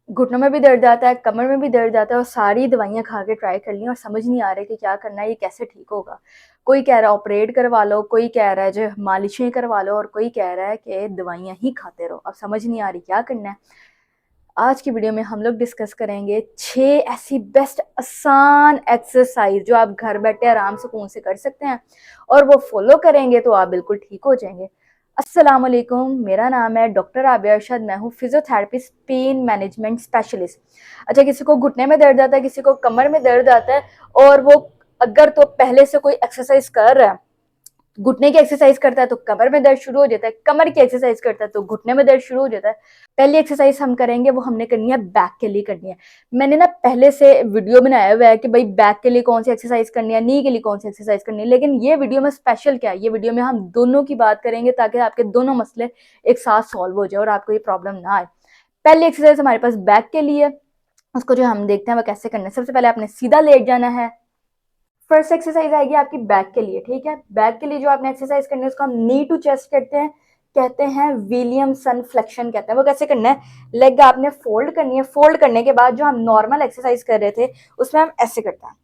घुटनों में भी दर्द आता है, कमर में भी दर्द आता है और सारी दवाइयाँ खा के ट्राई कर ली और समझ नहीं आ रहा है कि क्या करना है, ये कैसे ठीक होगा। कोई कह रहा है ऑपरेट करवा लो, कोई कह रहा है जो मालिशें करवा लो और कोई कह रहा है कि दवाइयाँ ही खाते रहो। अब समझ नहीं आ रही क्या करना है। आज की वीडियो में हम लोग डिस्कस करेंगे 6 ऐसी बेस्ट आसान एक्सरसाइज जो आप घर बैठे आराम सुकून से कर सकते हैं और वो फॉलो करेंगे तो आप बिल्कुल ठीक हो जाएंगे। अस्सलाम वालेकुम, मेरा नाम है डॉक्टर आबिया अरशद। मैं हूँ फिजियोथेरेपिस्ट, पेन मैनेजमेंट स्पेशलिस्ट। अच्छा, किसी को घुटने में दर्द आता है, किसी को कमर में दर्द आता है और वो अगर तो पहले से कोई एक्सरसाइज कर रहा है, घुटने की एक्सरसाइज करता है तो कमर में दर्द शुरू हो जाता है, कमर की एक्सरसाइज करता है तो घुटने में दर्द शुरू हो जाता है। पहली एक्सरसाइज हम करेंगे वो हमने करनी है बैक के लिए करनी है। मैंने ना पहले से वीडियो बनाया हुआ है कि भाई बैक के लिए कौन सी एक्सरसाइज करनी है, नी के लिए कौन सी एक्सरसाइज करनी है, लेकिन ये वीडियो में स्पेशल क्या है, ये वीडियो में हम दोनों की बात करेंगे ताकि आपके दोनों मसले एक साथ सॉल्व हो जाए और आपको ये प्रॉब्लम ना आए। पहली एक्सरसाइज हमारे पास बैक के लिए, उसको जो हम देखते हैं वो कैसे करना है। सबसे पहले आपने सीधा लेट जाना है। फर्स्ट एक्सरसाइज आएगी आपकी बैक के लिए, ठीक है। बैक के लिए जो आपने एक्सरसाइज करनी है उसको हम नी टू चेस्ट कहते हैं विलियमसन फ्लेक्शन कहते हैं। वो कैसे करना है, लेग आपने फोल्ड करनी है। फोल्ड करने के बाद जो हम नॉर्मल एक्सरसाइज कर रहे थे उसमें हम ऐसे करते हैं,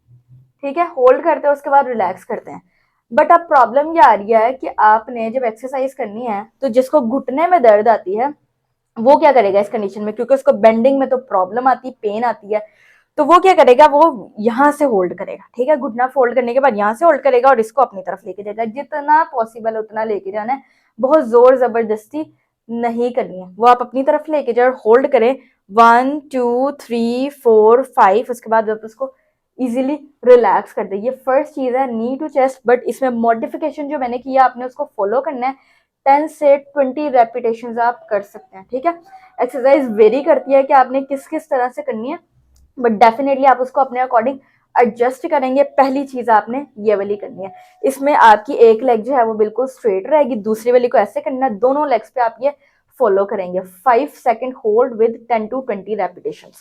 ठीक है। होल्ड करते हैं, उसके बाद रिलैक्स करते हैं। बट अब प्रॉब्लम ये आ रही है कि आपने जब एक्सरसाइज करनी है तो जिसको घुटने में दर्द आती है वो क्या करेगा इस कंडीशन में, क्योंकि उसको बेंडिंग में तो प्रॉब्लम आती है, पेन आती है, तो वो क्या करेगा, वो यहाँ से होल्ड करेगा, ठीक है। घुटना फोल्ड करने के बाद यहाँ से होल्ड करेगा और इसको अपनी तरफ लेके जाएगा। जितना पॉसिबल है उतना लेके जाना है, बहुत जोर जबरदस्ती नहीं करनी है। वो आप अपनी तरफ लेके जाए और होल्ड करें 1 2 3 4 5। उसके बाद आप उसको इजीली रिलैक्स कर दे। ये फर्स्ट चीज है नी टू चेस्ट, बट इसमें मॉडिफिकेशन जो मैंने किया आपने उसको फॉलो करना है। 10 से 20 रेपिटेशन आप कर सकते हैं, ठीक है। एक्सरसाइज वेरी करती है कि आपने किस किस तरह से करनी है, बट डेफिनेटली आप उसको अपने अकॉर्डिंग एडजस्ट करेंगे। पहली चीज आपने ये वाली करनी है, इसमें आपकी एक लेग जो है वो बिल्कुल स्ट्रेट रहेगी, दूसरी वाली को ऐसे करना है। दोनों लेग्स पे आप ये फॉलो करेंगे। 5 second hold with 10 to 20 repetition.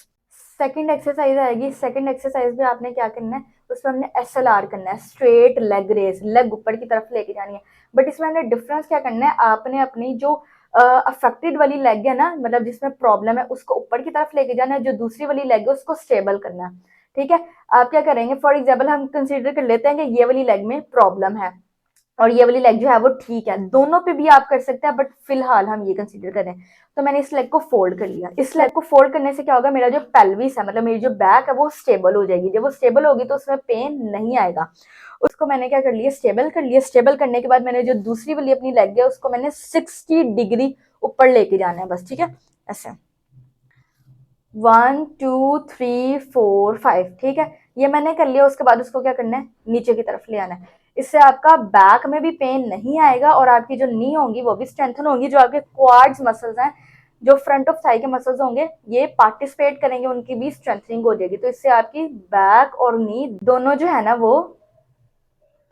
Second exercise आएगी। सेकेंड एक्सरसाइज में आपने क्या करना है, उसमें हमने SLR करना है, स्ट्रेट लेग रेस, लेग ऊपर की तरफ लेके जानी है। बट इसमें हमने डिफरेंस क्या करना है, आपने अपनी जो अफेक्टेड वाली लेग है ना, मतलब जिसमें प्रॉब्लम है, उसको ऊपर की तरफ लेके जाना है। जो दूसरी वाली लेग है उसको स्टेबल करना है, ठीक है। आप क्या करेंगे, फॉर एग्जाम्पल हम कंसिडर कर लेते हैं कि ये वाली लेग में प्रॉब्लम है और ये वाली लेग जो है वो ठीक है। दोनों पे भी आप कर सकते हैं, बट फिलहाल हम ये कंसीडर करें तो मैंने इस लेग को फोल्ड कर लिया। इस लेग को फोल्ड करने से क्या होगा, मेरा जो पेल्विस है, मतलब मेरी जो बैक है वो स्टेबल हो जाएगी। जब वो स्टेबल होगी तो उसमें पेन नहीं आएगा। उसको मैंने क्या कर लिया, स्टेबल कर लिया। स्टेबल करने के बाद मैंने जो दूसरी वाली अपनी लेग है उसको मैंने 60 डिग्री ऊपर लेके जाना है, बस, ठीक है। ऐसे 1 2 3 4 5, ठीक है। ये मैंने कर लिया। उसके बाद उसको क्या करना है, नीचे की तरफ ले आना है। इससे आपका बैक में भी पेन नहीं आएगा और आपकी जो नी होंगी वो भी स्ट्रेंथन होंगी। जो आपके क्वाड्स मसल्स हैं, जो फ्रंट ऑफ थाई के मसल्स होंगे, ये पार्टिसिपेट करेंगे, उनकी भी स्ट्रेंथनिंग हो जाएगी। तो इससे आपकी बैक और नी दोनों जो है ना वो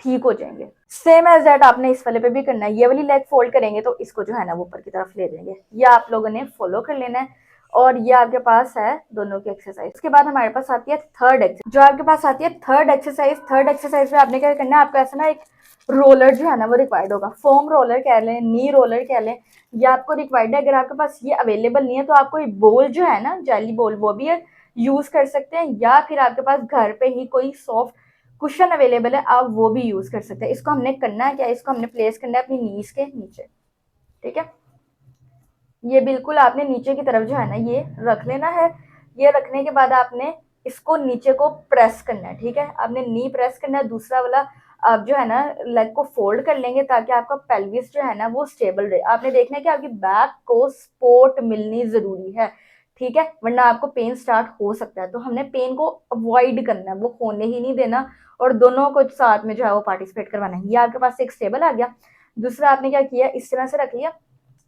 ठीक हो जाएंगे। सेम एज दैट आपने इस वाले पे भी करना है। ये वाली लेग फोल्ड करेंगे तो इसको जो है ना वो ऊपर की तरफ ले जाएंगे। ये आप लोगों ने फॉलो कर लेना है और ये आपके पास है दोनों की एक्सरसाइज। उसके बाद हमारे पास आती है थर्ड एक्सरसाइज। जो आपके पास आती है थर्ड एक्सरसाइज, थर्ड एक्सरसाइज में आपने क्या करना है, आपको ऐसा ना एक रोलर जो है ना वो रिक्वायर्ड होगा। फोम रोलर कह लें, नी रोलर कह लें, ये आपको रिक्वायर्ड है। अगर आपके पास ये अवेलेबल नहीं है तो आप कोई बोल जो है ना, जेली बोल, वो भी यूज कर सकते हैं, या फिर आपके पास घर पे ही कोई सॉफ्ट कुशन अवेलेबल है, आप वो भी यूज कर सकते हैं। इसको हमने करना है क्या, इसको हमने प्लेस करना है अपनी नीज के नीचे, ठीक है। ये बिल्कुल आपने नीचे की तरफ जो है ना ये रख लेना है। ये रखने के बाद आपने इसको नीचे को प्रेस करना है, ठीक है। आपने नी प्रेस करना है। दूसरा वाला आप जो है ना लेग को फोल्ड कर लेंगे ताकि आपका पेल्विस जो है ना वो स्टेबल रहे। आपने देखना है कि आपकी बैक को सपोर्ट मिलनी जरूरी है, ठीक है, वरना आपको पेन स्टार्ट हो सकता है। तो हमने पेन को अवॉइड करना है, वो होने ही नहीं देना और दोनों को साथ में जो है वो पार्टिसिपेट करवाना है। ये आपके पास एक स्टेबल आ गया। दूसरा आपने क्या किया, इस तरह से रख लिया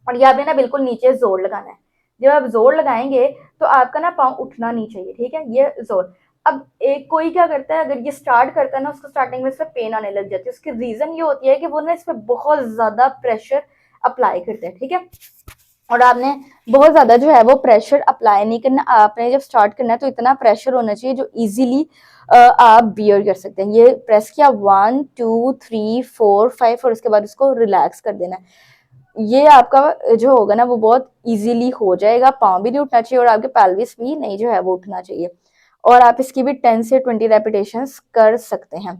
और यहाँ पे ना बिल्कुल नीचे जोर लगाना है। जब आप जोर लगाएंगे तो आपका ना पाँव उठना नहीं चाहिए, ठीक है, ये जोर। अब एक कोई क्या करता है, अगर ये स्टार्ट करता है ना, उसको स्टार्टिंग में इस पर पेन आने लग जाती है। उसकी रीजन ये होती है कि वो ना इस पर बहुत ज्यादा प्रेशर अप्लाई करते हैं, ठीक है। और आपने बहुत ज्यादा जो है वो प्रेशर अप्लाई नहीं करना। आपने जब स्टार्ट करना है तो इतना प्रेशर होना चाहिए जो इजीली आप बियर कर सकते हैं। ये प्रेस किया 1 2 3 4 5 और उसके बाद उसको रिलैक्स कर देना है। ये आपका जो होगा ना वो बहुत इजीली हो जाएगा, पाँव भी नहीं उठना चाहिए और आपके पेल्विस भी नहीं जो है वो उठना चाहिए। और आप इसकी भी 10 से 20 रेपिटेशंस कर सकते हैं।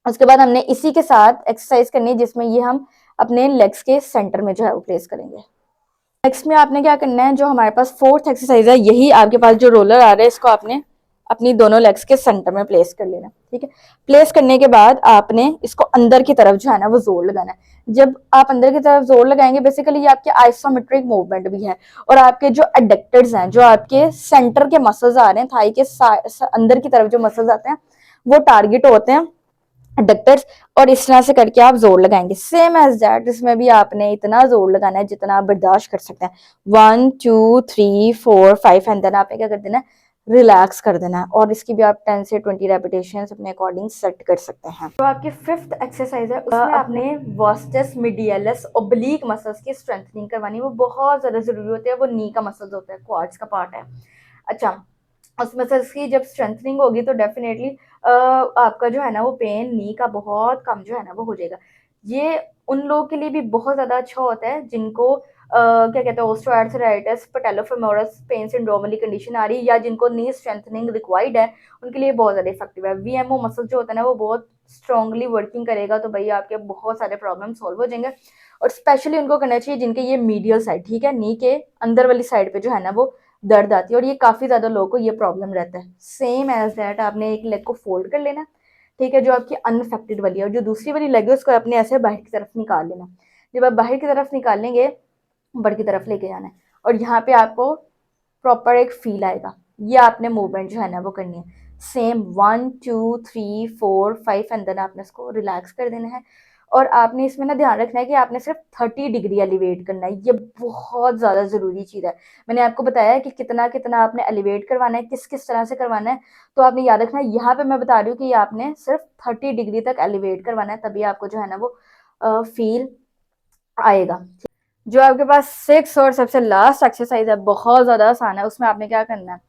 उसके बाद हमने इसी के साथ एक्सरसाइज करनी है जिसमें ये हम अपने लेग्स के सेंटर में जो है वो प्लेस करेंगे। नेक्स्ट में आपने क्या करना है, जो हमारे पास फोर्थ एक्सरसाइज है, यही आपके पास जो रोलर आ रहा है इसको आपने अपनी दोनों लेग्स के सेंटर में प्लेस कर लेना। ठीक है, प्लेस करने के बाद आपने इसको अंदर की तरफ जो है ना वो जोर लगाना है। जब आप अंदर की तरफ जोर लगाएंगे बेसिकली ये आपके आइसोमेट्रिक मूवमेंट भी है और आपके जो एडक्टर्स हैं, जो आपके सेंटर के मसल्स आ रहे हैं थाई के अंदर की तरफ जो मसल्स आते हैं वो टारगेट होते हैं एडक्टर्स, और इस तरह से करके आप जोर लगाएंगे सेम एज दैट। इसमें भी आपने इतना जोर लगाना है जितना आप बर्दाश्त कर सकते हैं। 1 2 3 4 5 एंड देन आपने क्या कर देना है, रिलैक्स कर देना है। और इसकी भी आप 10 से 20 रेपिटेशन अपने अकॉर्डिंग सेट कर सकते हैं। तो आपकी फिफ्थ एक्सरसाइज है, उसमें आपने वास्टस मीडियलस ओब्लीक मसल्स की स्ट्रेंथनिंग करवानी। वो बहुत ज्यादा जरूरी होती है, वो नी का मसल्स होता है, क्वाड्स का पार्ट है। अच्छा, उस मसल्स की जब स्ट्रेंथनिंग होगी तो डेफिनेटली आपका जो है ना वो पेन नी का बहुत कम जो है ना वो हो जाएगा। ये उन लोगों के लिए भी बहुत ज़्यादा अच्छा होता है जिनको क्या कहते हैं ऑस्टियोआर्थराइटिस, पैटेलोफेमोरस पेन सिंड्रोम वाली कंडीशन आ रही है या जिनको नी स्ट्रेंथनिंग रिक्वायर्ड है, उनके लिए बहुत ज़्यादा इफेक्टिव है। वीएमओ मसल जो होता है ना वो बहुत स्ट्रांगली वर्किंग करेगा, तो भाई आपके बहुत सारे प्रॉब्लम सॉल्व हो जाएंगे। और स्पेशली उनको करना चाहिए जिनके ये मीडियल साइड, ठीक है, नी के अंदर वाली साइड पे जो है ना वो दर्द आती है, और ये काफी ज्यादा लोगों को ये प्रॉब्लम रहता है। सेम एज दैट आपने एक लेग को फोल्ड कर लेना, ठीक है, जो आपकी अनअफेक्टेड वाली है, और जो दूसरी वाली लेग है उसको अपने ऐसे बाहर की तरफ निकाल लेना। जब आप बाहर की तरफ निकालेंगे ऊपर की तरफ लेके जाना है, और यहाँ पे आपको प्रॉपर एक फील आएगा। ये आपने मूवमेंट जो है ना वो करनी है सेम 1 2 3 4 5 एंड देन आपने इसको रिलैक्स कर देना है। और आपने इसमें ना ध्यान रखना है कि आपने सिर्फ 30 डिग्री एलिवेट करना है, ये बहुत ज़्यादा ज़रूरी चीज़ है। मैंने आपको बताया है कि कितना कितना आपने एलिवेट करवाना है, किस किस तरह से करवाना है, तो आपने याद रखना है। यहाँ पे मैं बता रही हूँ कि आपने सिर्फ 30 डिग्री तक एलिवेट करवाना है, तभी आपको जो है ना वो फील आएगा। जो आपके पास 6 और सबसे लास्ट एक्सरसाइज है, बहुत ज़्यादा आसान है। उसमें आपने क्या करना है,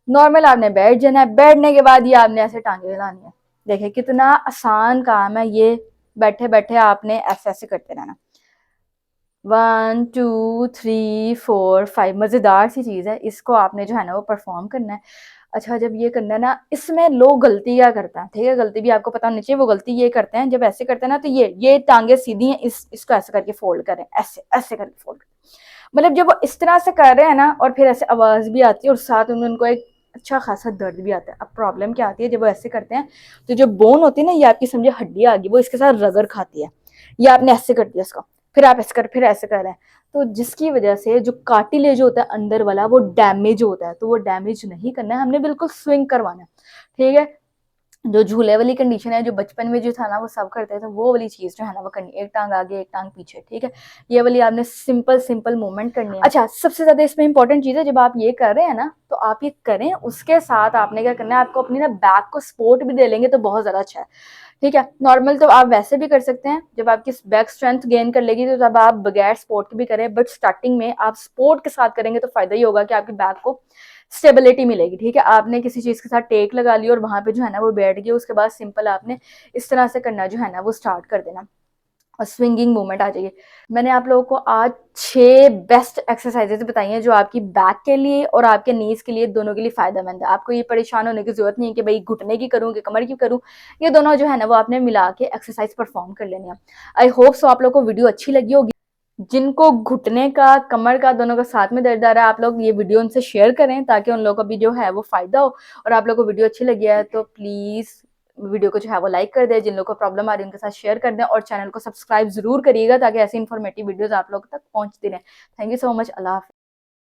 नॉर्मल आपने बैठ जाना है, बैठने के बाद ये आपने ऐसे टांगे हिलानी है। देखिए कितना आसान काम है ये, बैठे बैठे आपने ऐसे ऐसे करते रहना। 1 2 3 4 5, मजेदार सी चीज है, इसको आपने जो है ना वो परफॉर्म करना है। अच्छा, जब ये करना है ना, इसमें लोग गलती क्या करते हैं, ठीक है, गलती भी आपको पता होनी चाहिए। वो गलती ये करते हैं, जब ऐसे करते हैं ना तो ये टांगे सीधी हैं, इसको ऐसे करके फोल्ड करें, ऐसे ऐसे करके फोल्ड करें। मतलब जब वो इस तरह से कर रहे हैं ना, और फिर ऐसे आवाज भी आती है और साथ में उनको एक अच्छा खासा दर्द भी आता है। अब प्रॉब्लम क्या आती है, जब वो ऐसे करते हैं तो जो बोन होती है ना, ये आपकी समझे हड्डी आ गई, वो इसके साथ रगड़ खाती है। ये आपने ऐसे कर दिया इसको, फिर आप ऐसे कर, फिर ऐसे कर रहे हैं, तो जिसकी वजह से जो कार्टिलेज होता है अंदर वाला वो डैमेज होता है। तो वो डैमेज नहीं करना है, हमने बिल्कुल स्विंग करवाना है। ठीक है, जो झूले वाली कंडीशन है, जो बचपन में जो था ना वो सब करते थे, वो वाली चीज जो है ना वो करनी है, एक टांग आगे एक टांग पीछे। ठीक है, ये वाली आपने सिंपल सिंपल मूवमेंट करनी है। अच्छा, सबसे ज्यादा इसमें इंपॉर्टेंट चीज है, जब आप ये कर रहे हैं ना तो आप ये करें, उसके साथ आपने क्या करना है, आपको अपनी ना बैक को सपोर्ट भी दे लेंगे तो बहुत ज्यादा अच्छा है। ठीक है, नॉर्मल तो आप वैसे भी कर सकते हैं, जब आपकी बैक स्ट्रेंथ गेन कर लेगी तो तब आप बगैर सपोर्ट के भी करें, बट स्टार्टिंग में आप सपोर्ट के साथ करेंगे तो फायदा ही होगा कि आपकी बैक को स्टेबिलिटी मिलेगी। ठीक है, आपने किसी चीज के साथ टेक लगा ली और वहां पे जो है ना वो बैठ गई, उसके बाद सिंपल आपने इस तरह से करना जो है ना वो स्टार्ट कर देना और स्विंगिंग मूवमेंट आ जाएगी। मैंने आप लोगों को आज 6 बेस्ट एक्सरसाइजेज बताई हैं जो आपकी बैक के लिए और आपके नीज के लिए, दोनों के लिए फायदेमंद है। आपको ये परेशान होने की जरूरत नहीं है कि भाई घुटने की करूँ कि कमर की करूँ, ये दोनों जो है ना वो आपने मिला के एक्सरसाइज परफॉर्म कर लेनी है। आई होप सो आप लोग को वीडियो अच्छी लगी होगी। जिनको घुटने का, कमर का, दोनों का साथ में दर्द आ रहा है, आप लोग ये वीडियो उनसे शेयर करें ताकि उन लोगों को भी जो है वो फायदा हो। और आप लोगों को वीडियो अच्छी लगी है तो प्लीज वीडियो को जो है वो लाइक कर दें, जिन लोगों को प्रॉब्लम आ रही है उनके साथ शेयर कर दें, और चैनल को सब्सक्राइब जरूर करिएगा ताकि ऐसी इन्फॉर्मेटिव वीडियोस आप लोग तक पहुंचती रहें। थैंक यू सो मच, अल्लाह हाफिज़।